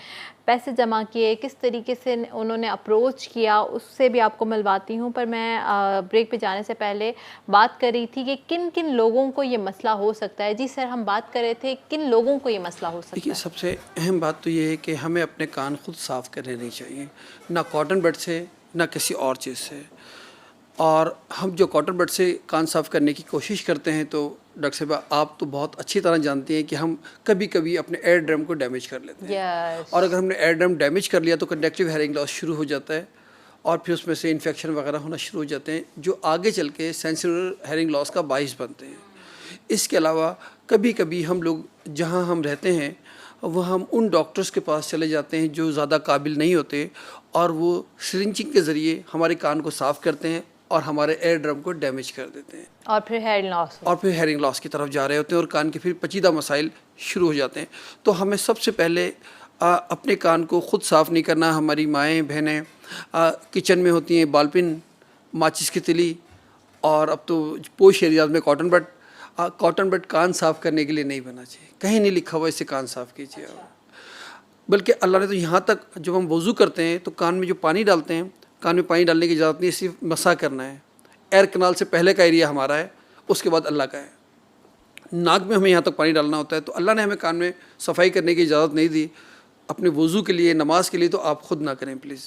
A: पैसे जमा किए, किस तरीके से उन्होंने अप्रोच किया, उससे भी आपको मिलवाती हूँ। पर मैं ब्रेक पे जाने से पहले बात कर रही थी कि किन किन लोगों को ये मसला हो सकता है। जी सर, हम बात कर रहे थे किन लोगों को ये मसला हो सकता
B: देखिए,
A: है।
B: सबसे अहम बात तो ये है कि हमें अपने कान खुद साफ़ करने नहीं चाहिए, ना कॉटन बड से ना किसी और चीज़ से। और हम जो कॉटन बड से कान साफ़ करने की कोशिश करते हैं तो डॉक्टर साहब आप तो बहुत अच्छी तरह जानती हैं कि हम कभी कभी अपने एयर ड्रम को डैमेज कर लेते हैं।
A: यस।
B: और अगर हमने एयर ड्रम डैमेज कर लिया तो कंडक्टिव हेयरिंग लॉस शुरू हो जाता है और फिर उसमें से इन्फेक्शन वगैरह होना शुरू हो जाते हैं जो आगे चल के सेंसिटिव हेयरिंग लॉस का बाइस बनते हैं। इसके अलावा कभी कभी हम लोग जहाँ हम रहते हैं वह हम उन डॉक्टर्स के पास चले जाते हैं जो ज़्यादा काबिल नहीं होते और वो सिरिंजिंग के ज़रिए हमारे कान को साफ़ करते हैं और हमारे एयर ड्रम को डैमेज कर देते हैं
A: और फिर हेयरिंग लॉस
B: की तरफ जा रहे होते हैं और कान के फिर पेचीदा मसाइल शुरू हो जाते हैं। तो हमें सबसे पहले अपने कान को ख़ुद साफ़ नहीं करना। हमारी माएँ बहनें किचन में होती हैं, बालपिन, माचिस की तिली और अब तो पोश एरियाज में कॉटन बड कान साफ़ करने के लिए नहीं बना चाहिए। कहीं नहीं लिखा हुआ इससे कान साफ़ कीजिए। बल्कि अल्लाह ने तो यहाँ तक जब हम वज़ू करते हैं तो कान में जो पानी डालते हैं, कान में पानी डालने की इजाज़त नहीं, सिर्फ मसा करना है। एयर कनाल से पहले का एरिया हमारा है, उसके बाद अल्लाह का है। नाक में हमें यहाँ तक पानी डालना होता है। तो अल्लाह ने हमें कान में सफाई करने की इजाज़त नहीं दी अपने वज़ू के लिए, नमाज के लिए, तो आप खुद ना करें प्लीज़।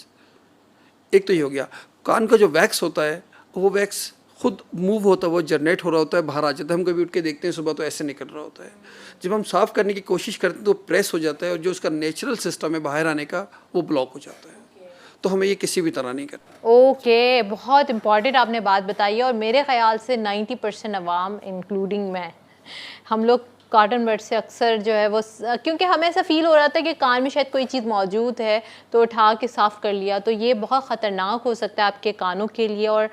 B: एक तो ये हो गया। कान का जो वैक्स होता है वो वैक्स खुद मूव होता है, वो जनरेट हो रहा होता है, बाहर आ जाता है। हम कभी उठ के देखते हैं सुबह तो ऐसे निकल रहा होता है। जब हम साफ़ करने की कोशिश करते हैं तो प्रेस हो जाता है और जो उसका नेचुरल सिस्टम है बाहर आने का वो ब्लॉक हो जाता है। तो हमें ये किसी भी तरह नहीं करना।
A: ओके, बहुत इम्पॉर्टेंट आपने बात बताई है और मेरे ख़्याल से 90% अवाम इंक्लूडिंग मैं, हम लोग कॉटन बड से अक्सर जो है वो क्योंकि हमें ऐसा फ़ील हो रहा था कि कान में शायद कोई चीज़ मौजूद है तो उठा के साफ़ कर लिया, तो ये बहुत ख़तरनाक हो सकता है आपके कानों के लिए। और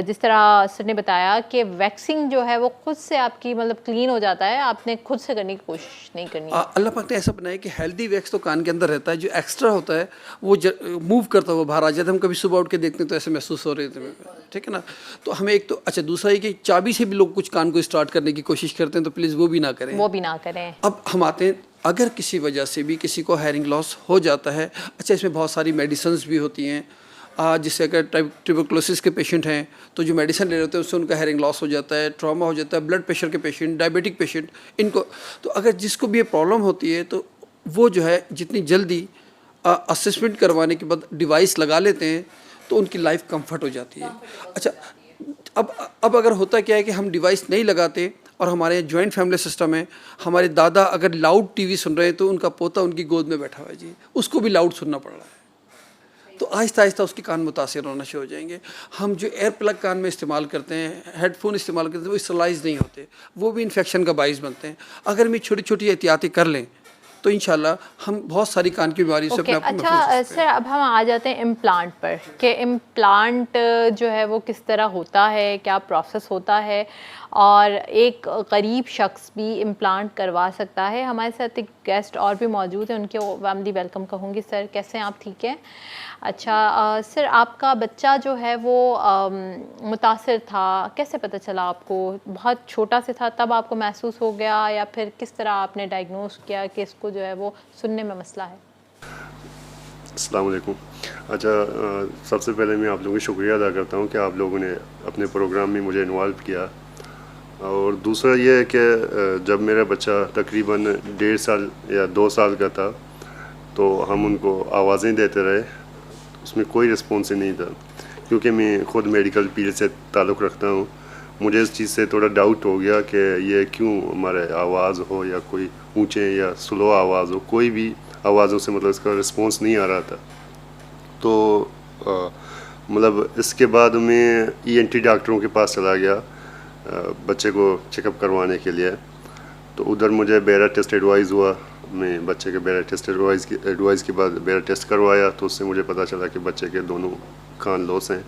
A: जिस तरह सर ने बताया कि वैक्सिंग जो है वो खुद से आपकी मतलब क्लीन हो जाता है, आपने खुद से करने की कोशिश नहीं करनी है।
B: अल्लाह पाक ने ऐसा बनाया कि हेल्दी वैक्स तो कान के अंदर रहता है, जो एक्स्ट्रा होता है वो मूव करता हुआ बाहर आ जाता है। हम कभी सुबह उठ के देखते हैं तो ऐसे महसूस हो रहे थे, ठीक है ना। तो हमें एक तो अच्छा, दूसरा ये कि चाबी से भी लोग कुछ कान को स्टार्ट करने की कोशिश करते हैं तो प्लीज़ वो भी ना करें।
A: अब
B: हम आते हैं, अगर किसी वजह से भी किसी को हेयरिंग लॉस हो जाता है, अच्छा इसमें बहुत सारी मेडिसिन्स भी होती हैं। जिससे अगर ट्यूबरकुलोसिस के पेशेंट हैं तो जो मेडिसिन ले रहे होते हैं उससे उनका हेयरिंग लॉस हो जाता है, ट्रॉमा हो जाता है, ब्लड प्रेशर के पेशेंट, डायबिटिक पेशेंट, इनको तो अगर जिसको भी ये प्रॉब्लम होती है तो वो जो है जितनी जल्दी असेसमेंट करवाने के बाद डिवाइस लगा लेते हैं तो उनकी लाइफ कम्फर्ट हो जाती है। अच्छा, अब अगर होता क्या है कि हम डिवाइस नहीं लगाते और हमारे जॉइंट फैमिली सिस्टम है, हमारे दादा अगर लाउड टीवी सुन रहे हैं तो उनका पोता उनकी गोद में बैठा हुआ है जी, उसको भी लाउड सुनना पड़ रहा है, तो आहिस्ता आहिस्ता उसके कान मुतासिर होना शुरू हो जाएंगे। हम जो एयर प्लग कान में इस्तेमाल करते हैं, हेडफोन इस्तेमाल करते हैं, वो स्टरलाइज नहीं होते, वो भी इन्फेक्शन का बाइस बनते हैं। अगर हम छोटी छोटी एहतियातें कर लें तो इंशाल्लाह हम बहुत सारी कान की बीमारी से अपने आप को
A: अच्छा सर, अब हम आ जाते हैं इम्प्लांट पर कि इम्प्लांट जो है वो किस तरह होता है, क्या प्रोसेस होता है और एक गरीब शख्स भी इम्प्लांट करवा सकता है। हमारे साथ एक गेस्ट और भी मौजूद है, उनके वामदी वेलकम कहूँगी। सर कैसे हैं आप, ठीक है? अच्छा सर, आपका बच्चा जो है वो मुतासिर था, कैसे पता चला आपको? बहुत छोटा से था तब आपको महसूस हो गया या फिर किस तरह आपने डायग्नोस किया कि इसको जो है वो सुनने में मसला है?
D: अस्सलाम वालेकुम। अच्छा, सबसे पहले मैं आप लोगों का शुक्रिया अदा करता हूँ कि आप लोगों ने अपने प्रोग्राम में मुझे इन्वॉल्व किया। और दूसरा ये है कि जब मेरा बच्चा तकरीबन 1.5 साल या 2 साल का था तो हम उनको आवाज़ें देते रहे, उसमें कोई रिस्पॉन्स ही नहीं था। क्योंकि मैं ख़ुद मेडिकल फील्ड से ताल्लुक़ रखता हूँ, मुझे इस चीज़ से थोड़ा डाउट हो गया कि ये क्यों हमारे आवाज़ हो या कोई ऊंचे या स्लो आवाज़ हो, कोई भी आवाज़ों से मतलब इसका रिस्पॉन्स नहीं आ रहा था। तो मतलब इसके बाद मैं ENT डॉक्टरों के पास चला गया बच्चे को चेकअप करवाने के लिए। तो उधर मुझे बेरा टेस्ट एडवाइस हुआ, मैं बच्चे के बेरा टेस्ट एडवाइस के बाद बेरा टेस्ट करवाया तो उससे मुझे पता चला कि बच्चे के दोनों कान लॉस हैं,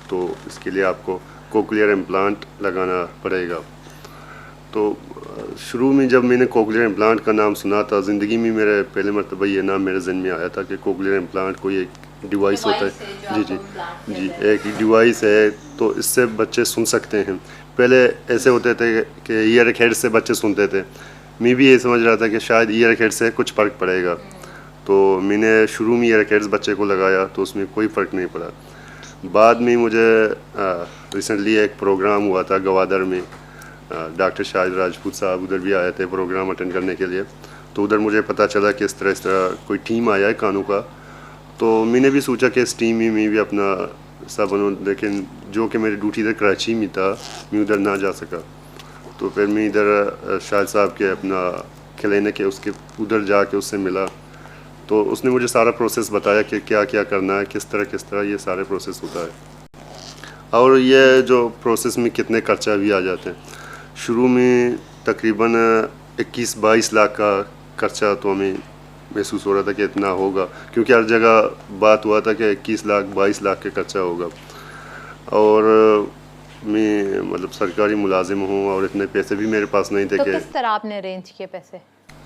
D: तो इसके लिए आपको कोक्लियर इम्प्लांट लगाना पड़ेगा। तो शुरू में जब मैंने कोक्लियर इम्प्लांट का नाम सुना था, ज़िंदगी में मेरे पहले मरतबा ये नाम मेरे जहन में आया था कि कोक्लियर इम्प्लांट कोई एक डिवाइस होता है। जी, एक डिवाइस है, तो इससे बच्चे सुन सकते हैं। पहले ऐसे होते थे कि ईयर हेड से बच्चे सुनते थे, मैं भी ये समझ रहा था कि शायद ईयर हेड से कुछ फ़र्क पड़ेगा, तो मैंने शुरू में ईयर हेड्स बच्चे को लगाया तो उसमें कोई फ़र्क नहीं पड़ा। बाद में मुझे रिसेंटली एक प्रोग्राम हुआ था गवादर में, डॉक्टर शाहिद राजपूत साहब उधर भी आए थे प्रोग्राम अटेंड करने के लिए, तो उधर मुझे पता चला कि इस तरह कोई टीम आया है कानों का, तो मैंने भी सोचा कि इस टीम में मैं भी अपना हिस्सा बनूँ, लेकिन जो कि मेरी ड्यूटी इधर कराची में था, मैं उधर ना जा सका। तो फिर मैं इधर शाहिद साहब के अपना क्लिनिक के उसके उधर जाके उससे मिला, तो उसने मुझे सारा प्रोसेस बताया कि क्या क्या करना है, किस तरह ये सारे प्रोसेस होता है, और ये जो प्रोसेस में कितने खर्चा भी आ जाते हैं। शुरू में तकरीबन 21-22 लाख का खर्चा तो हमें महसूस हो रहा था कि इतना होगा, क्योंकि हर जगह बात हुआ था कि 21 लाख 22 लाख के खर्चा होगा, और मैं मतलब सरकारी मुलाजिम हूँ और इतने पैसे भी मेरे पास नहीं थे।
A: तो
D: कि
A: किस तरह आपने अरेंज किए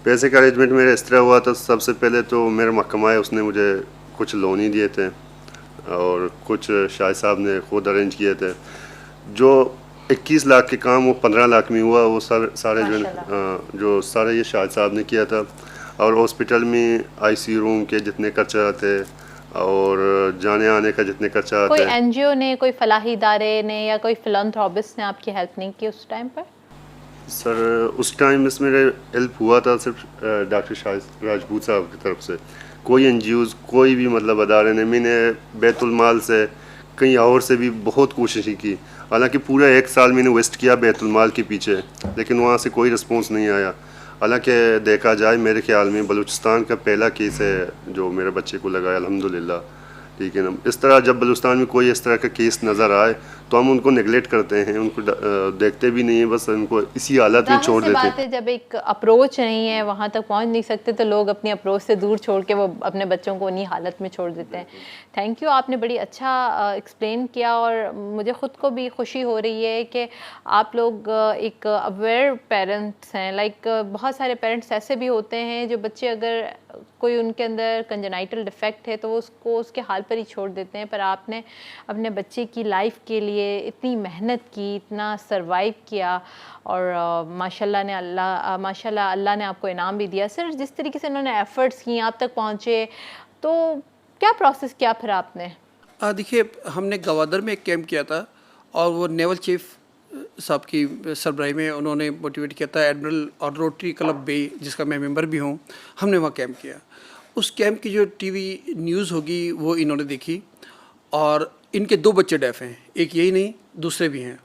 D: पैसे का अरेंजमेंट मेरा इस तरह हुआ था। सबसे पहले तो मेरा महकमा है, उसने मुझे कुछ लोन ही दिए थे और कुछ शाहिद साहब ने खुद अरेंज किए थे। जो 21 लाख के काम वो 15 लाख में हुआ, वो सारे जो सारे ये शाहिद साहब ने किया था। और हॉस्पिटल में आईसीयू रूम के जितने खर्चा आते और जाने आने का जितने खर्चा आते
A: कोई एनजीओ ने, कोई फलाही इदारे ने या कोई फिलैंथ्रोपिस्ट ने आपकी हेल्प नहीं की उस टाइम पर?
D: सर उस टाइम इसमें हेल्प हुआ था सिर्फ डॉक्टर शाहिद राजपूत साहब की तरफ से। कोई एनजीओज़ कोई भी मतलब अदारे ने, मैंने बैतुल माल से कहीं और से भी बहुत कोशिश की, हालांकि पूरा 1 साल मैंने वेस्ट किया बैतुल माल के पीछे, लेकिन वहाँ से कोई रिस्पॉन्स नहीं आया। हालांकि देखा जाए मेरे ख्याल में बलूचिस्तान का पहला केस है जो मेरे बच्चे को लगाया, अल्हम्दुलिल्लाह, ठीक है ना। इस तरह जब बलूचिस्तान में कोई इस तरह का केस नज़र आए तो हम उनको नेगलेक्ट करते हैं, उनको देखते भी नहीं है, बस उनको इसी हालत में छोड़ देते हैं।
A: जब एक अप्रोच नहीं है, वहाँ तक पहुँच नहीं सकते, तो लोग अपनी अप्रोच से दूर छोड़ के वो अपने बच्चों को उन्हीं हालत में छोड़ देते हैं। थैंक यू, आपने बड़ी अच्छा एक्सप्लेन किया, और मुझे ख़ुद को भी खुशी हो रही है कि आप लोग एक अवेयर पेरेंट्स हैं। लाइक बहुत सारे पेरेंट्स ऐसे भी होते हैं जो बच्चे अगर कोई उनके अंदर कंजेनाइटल डिफेक्ट है तो वो उसको उसके हाल पर ही छोड़ देते हैं, पर आपने अपने बच्चे की लाइफ के लिए इतनी मेहनत की, इतना सरवाइव किया, और माशाल्लाह अल्लाह ने आपको इनाम भी दिया। सर, जिस तरीके से उन्होंने एफ़र्ट्स किए आप तक पहुँचे, तो क्या प्रोसेस किया फिर आपने?
B: देखिए, हमने गवादर में एक कैंप किया था और वो नेवल चीफ साहब की सरबराही में उन्होंने मोटिवेट किया था, एडमिरल और रोटरी क्लब बे, जिसका मैं मेंबर भी हूँ, हमने वहाँ कैंप किया। उस कैंप की जो टीवी न्यूज़ होगी वो इन्होंने देखी, और इनके 2 बच्चे डेफ हैं, एक यही नहीं दूसरे भी हैं।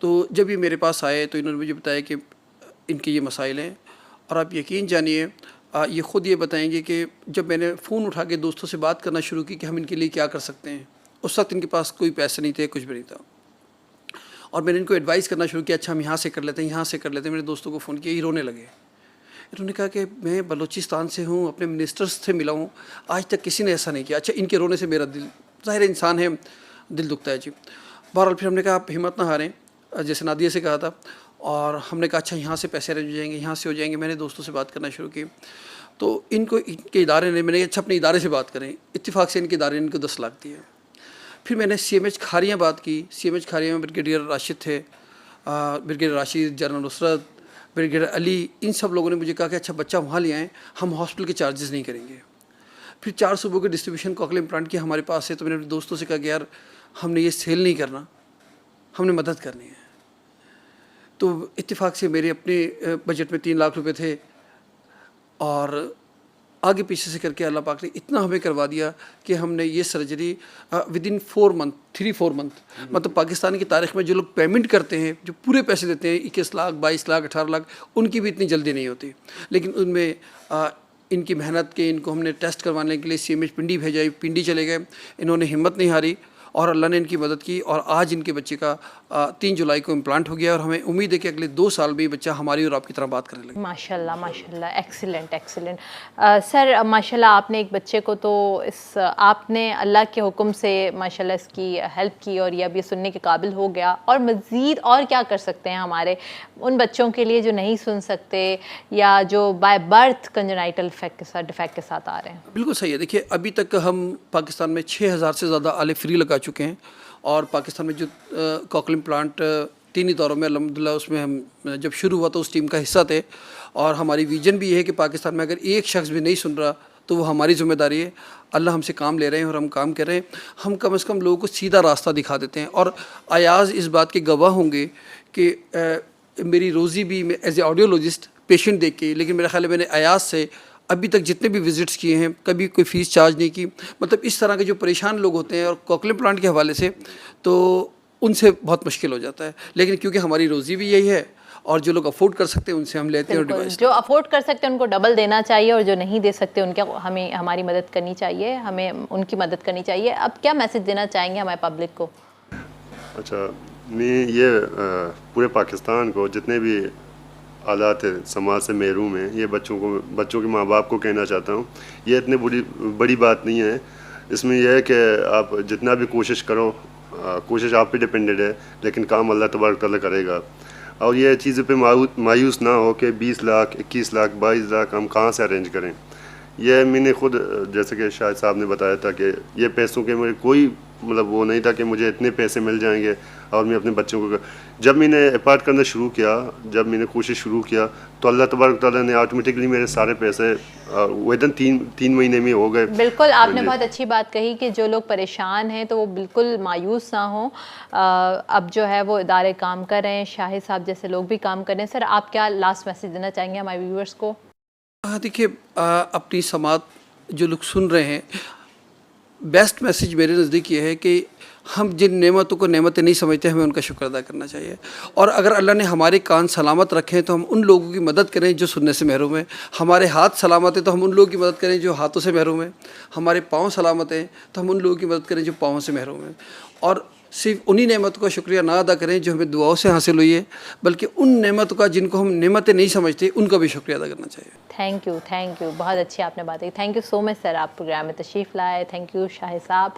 B: तो जब ये मेरे पास आए तो इन्होंने मुझे बताया कि इनके ये मसाइल हैं, और आप यकीन जानिए ये ख़ुद ये बताएंगे कि जब मैंने फ़ोन उठा के दोस्तों से बात करना शुरू की कि हम इनके लिए क्या कर सकते हैं, उस वक्त इनके पास कोई पैसे नहीं थे, कुछ भी नहीं था, और मैंने इनको एडवाइस करना शुरू किया, अच्छा हम यहाँ से कर लेते हैं, यहाँ से कर लेते हैं। मेरे दोस्तों को फ़ोन किया, ये रोने लगे। इन्होंने कहा कि मैं बलूचिस्तान से हूँ, अपने मिनिस्टर्स से मिला हूँ, आज तक किसी ने ऐसा नहीं किया। अच्छा, इनके रोने से मेरा दिल, ज़ाहिर इंसान है, दिल दुखता है जी। बहरहाल फिर हमने कहा आप हिम्मत ना हारें, जैसे नादिया से कहा था, और हमने कहा अच्छा यहाँ से पैसे अरेंज हो जाएंगे, यहाँ से हो जाएंगे। मैंने दोस्तों से बात करना शुरू की, तो इनको इनके इदारे ने, मैंने अच्छा अपने इदारे से बात करें, इत्तेफाक से इनके इदारे ने इनको 10 लाख दिए। फिर मैंने CMH खारियाँ बात की, CMH खारियाँ में ब्रिगेडियर राशिद थे, brigadier Rashid, general Nusrat, brigadier Ali, इन सब लोगों ने मुझे कहा कि अच्छा बच्चा वहाँ ले आएँ, हम हॉस्पिटल के चार्जेस नहीं करेंगे। फिर 4 सूबों के डिस्ट्रीब्यूशन कोक्लियर इम्प्लांट की हमारे पास है, तो मैंने अपने दोस्तों से कहा कि यार हमने ये सेल नहीं करना, हमने मदद करनी है। तो इत्तेफाक से मेरे अपने बजट में 3 लाख रुपए थे, और आगे पीछे से करके अल्लाह पाक ने इतना हमें करवा दिया कि हमने ये सर्जरी विदिन 4 मंथ 3-4 मंथ, मतलब पाकिस्तान की तारीख में जो लोग पेमेंट करते हैं, जो पूरे पैसे देते हैं 21 लाख 22 लाख 18 लाख, उनकी भी इतनी जल्दी नहीं होती। लेकिन उनमें इनकी मेहनत के, इनको हमने टेस्ट करवाने के लिए CMH पिंडी भेजा, पिंडी चले गए, इन्होंने हिम्मत नहीं हारी, और अल्लाह ने इनकी मदद की और आज इनके बच्चे का 3 जुलाई को इम्प्लांट हो गया और हमें उम्मीद है कि अगले 2 साल में ये बच्चा हमारी और आपकी तरह बात करने लगे।
A: माशाल्लाह माशाल्लाह, एक्सीलेंट एक्सीलेंट। सर माशाल्लाह आपने एक बच्चे को तो आपने अल्लाह के हुक्म से माशाल्लाह इसकी हेल्प की और ये अब ये सुनने के काबिल हो गया, और मज़ीद और क्या कर सकते हैं हमारे उन बच्चों के लिए जो नहीं सुन सकते या जो बाय बर्थ कंजेनाइटल डिफेक्ट के साथ आ रहे हैं?
B: बिल्कुल सही है। देखिए अभी तक हम पाकिस्तान में 6000 से ज़्यादा आले फ्री लगा चुके हैं और पाकिस्तान में जो कॉकलिंग इम्प्लांट 3 ही दौरों में अल्हम्दुलिल्लाह उसमें हम जब शुरू हुआ तो उस टीम का हिस्सा थे और हमारी विजन भी ये है कि पाकिस्तान में अगर एक शख्स भी नहीं सुन रहा तो वो हमारी ज़िम्मेदारी है। अल्लाह हमसे काम ले रहे हैं और हम काम कर रहे हैं। हम कम से कम लोगों को सीधा रास्ता दिखा देते हैं और अयाज़ इस बात के गवाह होंगे कि मेरी रोज़ी भी मैं एज ए ऑडियोलॉजिस्ट पेशेंट देख के, लेकिन मेरा ख्याल है मैंने अयाज़ से अभी तक जितने भी विज़िट्स किए हैं कभी कोई फ़ीस चार्ज नहीं की। मतलब इस तरह के जो परेशान लोग होते हैं और कॉकलिंग इम्प्लांट के हवाले से तो उनसे बहुत मुश्किल हो जाता है, लेकिन क्योंकि हमारी रोज़ी भी यही है और जो लोग अफोर्ड कर सकते हैं उनसे हम लेते हैं। और डिवाइस
A: जो अफोर्ड कर सकते हैं उनको डबल देना चाहिए और जो नहीं दे सकते उनके हमें हमारी मदद करनी चाहिए, हमें उनकी मदद करनी चाहिए। अब क्या मैसेज देना चाहेंगे हमारे पब्लिक को?
D: अच्छा, मैं ये पूरे पाकिस्तान को जितने भी हालात है समाज से महरूम हैं, ये बच्चों के माँ बाप को कहना चाहता हूँ, ये इतनी बड़ी बात नहीं है। इसमें यह है कि आप जितना भी कोशिश करो, कोशिश आप पे डिपेंडेड है, लेकिन काम अल्लाह तबारक तआला करेगा। और ये चीज़ों पे मायूस ना हो कि 20 लाख 21 लाख 22 लाख हम कहाँ से अरेंज करें। यह मैंने खुद, जैसे कि शाहिद साहब ने बताया था कि ये पैसों के मेरे कोई मतलब वो नहीं था कि मुझे इतने पैसे मिल जाएंगे और मैं अपने बच्चों को, जब मैंने अपार्ट करना शुरू किया, जब मैंने कोशिश शुरू किया तो अल्लाह तबारक तआला ने ऑटोमेटिकली मेरे सारे पैसे विदिन 3 महीने में हो गए।
A: बिल्कुल आपने बहुत अच्छी बात कही कि जो लोग परेशान हैं तो वो बिल्कुल मायूस ना हो। अब जो है वो इदारे काम कर रहे हैं, शाहिद साहब जैसे लोग भी काम कर रहे हैं। सर आप क्या लास्ट मैसेज देना चाहेंगे हमारे व्यूअर्स को?
B: देखिए अपनी समात जो लोग सुन रहे हैं, बेस्ट मैसेज मेरे नज़दीक ये है कि हम जिन नेमतों को नेमतें नहीं समझते हमें उनका शुक्र अदा करना चाहिए, और अगर अल्लाह ने हमारे कान सलामत रखे हैं तो हम उन लोगों की मदद करें जो सुनने से महरूम हैं। हमारे हाथ सलामत हैं तो हम उन लोगों की मदद करें जो हाथों से महरूम हैं। हमारे पाँव सलामत हैं तो हम उन लोगों की मदद करें जो पाँवों से महरूम हैं। और सिर्फ उन्हीं नेमतों का शुक्रिया ना अदा करें जो हमें दुआओं से हासिल हुई है, बल्कि उन नेमतों का जिनको हम नेमतें नहीं समझते उनका भी शुक्रिया अदा करना चाहिए।
A: थैंक यू, बहुत अच्छी आपने बात की। Thank you so much sir, आप प्रोग्राम में तशरीफ़ लाए। थैंक यू शाहिद साहब,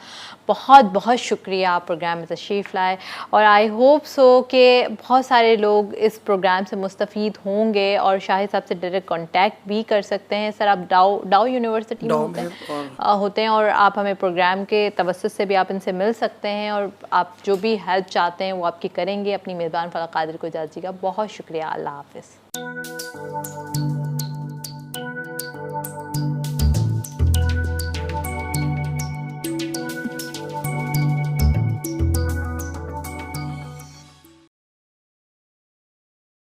A: बहुत बहुत शुक्रिया आप प्रोग्राम में तशरीफ़ लाए। और आई होप सो कि बहुत सारे लोग इस प्रोग्राम से मुस्तफ़ीद होंगे और शाहिद साहब से डायरेक्ट कांटेक्ट भी कर सकते हैं। सर आप डाउ यूनिवर्सिटी में होते हैं और आप हमें प्रोग्राम के तवस्सुत से भी आप इनसे मिल सकते हैं और आप जो भी हेल्प चाहते हैं वो आपकी करेंगे। अपनी मेज़बान फलक कादिर को इजाज़त दीजिएगा। बहुत शुक्रिया, अल्लाह हाफ़िज़।